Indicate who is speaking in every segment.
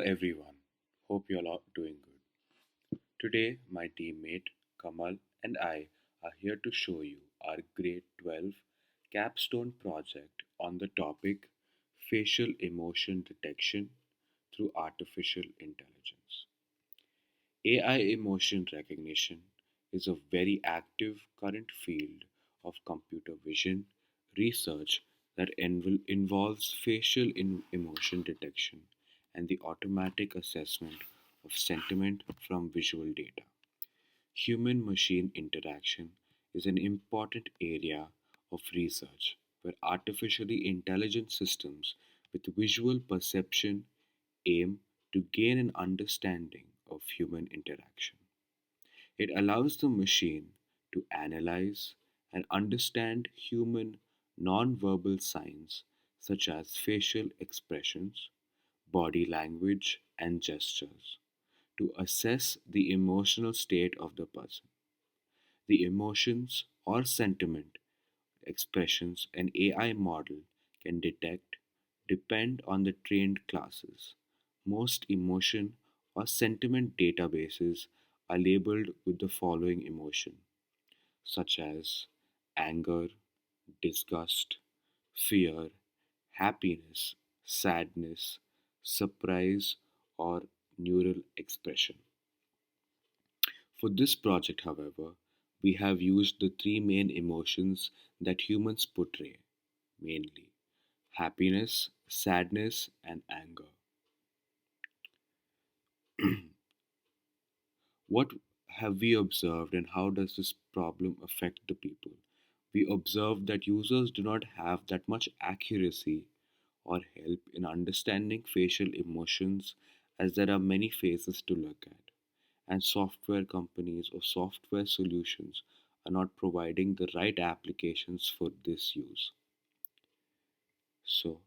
Speaker 1: Everyone. Hope you're all doing good. Today, my teammate Kamal and I are here to show you our grade 12 capstone project on the topic facial emotion detection through artificial intelligence. AI emotion recognition is a very active current field of computer vision research that involves emotion detection and the automatic assessment of sentiment from visual data. Human machine interaction is an important area of research where artificially intelligent systems with visual perception aim to gain an understanding of human interaction. It allows the machine to analyze and understand human nonverbal signs such as facial expressions, body language, and gestures to assess the emotional state of the person. The emotions or sentiment expressions an AI model can detect depend on the trained classes. Most emotion or sentiment databases are labeled with the following emotion, such as anger, disgust, fear, happiness, sadness, surprise, or neural expression. For this project, however, we have used the three main emotions that humans portray, mainly happiness, sadness, and anger. What have we observed, and how does this problem affect the people? We observe that users do not have that much accuracy or help in understanding facial emotions as there are many faces to look at, and software companies or software solutions are not providing the right applications for this use. So,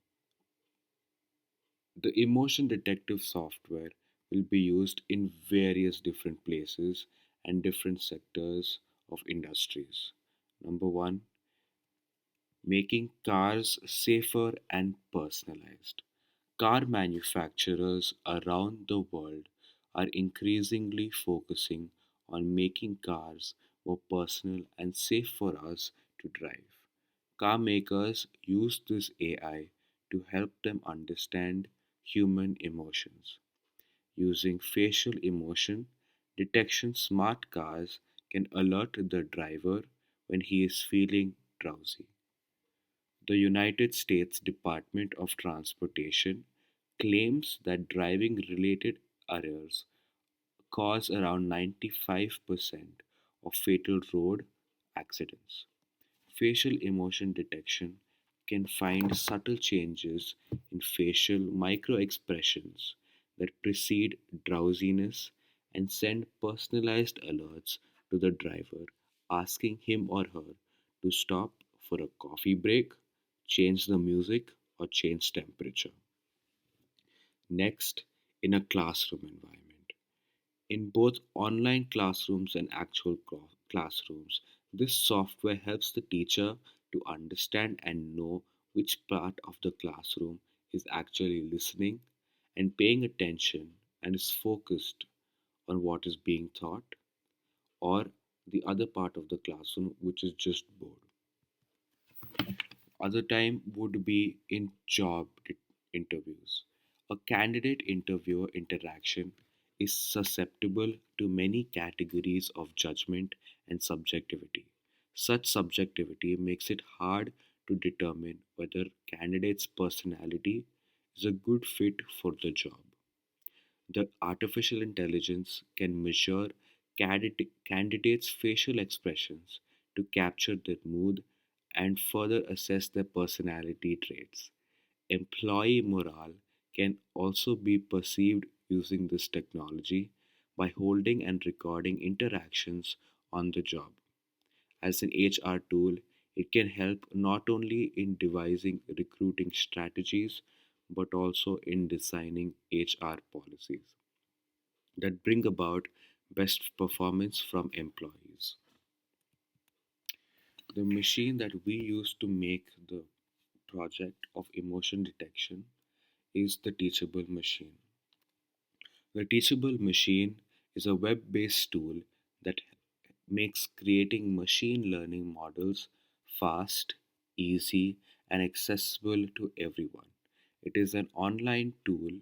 Speaker 1: the emotion detective software will be used in various different places and different sectors of industries. Number one, making cars safer and personalized. Car manufacturers around the world are increasingly focusing on making cars more personal and safe for us to drive. Car makers use this AI to help them understand human emotions. Using facial emotion detection, smart cars can alert the driver when he is feeling drowsy. The United States Department of Transportation claims that driving related errors cause around 95% of fatal road accidents. Facial emotion detection can find subtle changes in facial microexpressions that precede drowsiness and send personalized alerts to the driver, asking him or her to stop for a coffee break, change the music, or change temperature. Next, in a classroom environment. In both online classrooms and actual classrooms, this software helps the teacher to understand and know which part of the classroom is actually listening and paying attention and is focused on what is being taught, or the other part of the classroom which is just bored. Other time would be in interviews. A candidate interviewer interaction is susceptible to many categories of judgment and subjectivity. Such subjectivity makes it hard to determine whether candidate's personality is a good fit for the job. The artificial intelligence can measure candidates' facial expressions to capture their mood and further assess their personality traits. Employee morale can also be perceived using this technology by holding and recording interactions on the job. As an HR tool, it can help not only in devising recruiting strategies but also in designing HR policies that bring about best performance from employees. The machine that we use to make the project of emotion detection is the teachable machine. The Teachable Machine is a web based tool that makes creating machine learning models fast, easy, and accessible to everyone. It is an online tool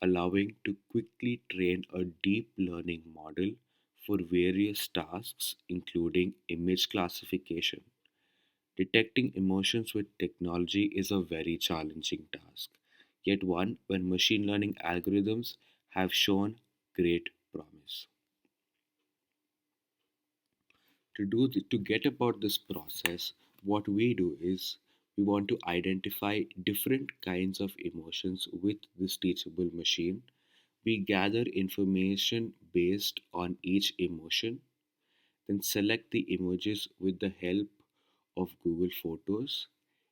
Speaker 1: allowing to quickly train a deep learning model for various tasks, including image classification. Detecting emotions with technology is a very challenging task, yet one where machine learning algorithms have shown great promise. To get about this process, what we do is we want to identify different kinds of emotions with this teachable machine. We gather information based on each emotion, then select the images with the help of Google Photos,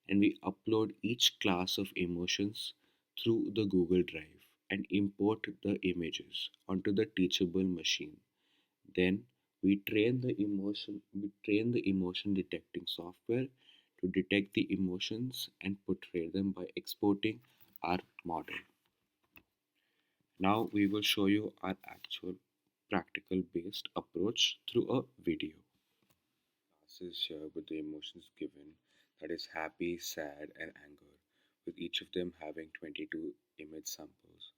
Speaker 1: and we upload each class of emotions through the Google Drive and import the images onto the teachable machine. Then we train the emotion detecting software to detect the emotions and portray them by exporting our model. Now we will show you our actual practical based approach through a video. Classes here with the emotions given, that is happy, sad, and anger, with each of them having 22 image samples.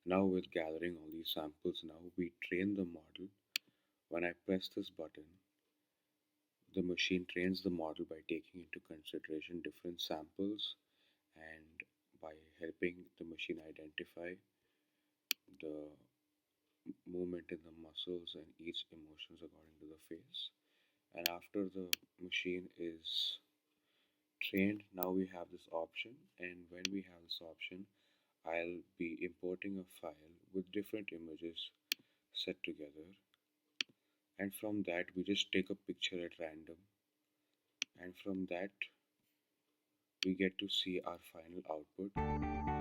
Speaker 1: Now with gathering all these samples, now we train the model. When I press this button, the machine trains the model by taking into consideration different samples and by helping the machine identify the movement in the muscles and each emotions according to the face. And after the machine is trained, now we have this option, and when we have this option, I'll be importing a file with different images set together, and from that we just take a picture at random, and from that we get to see our final output.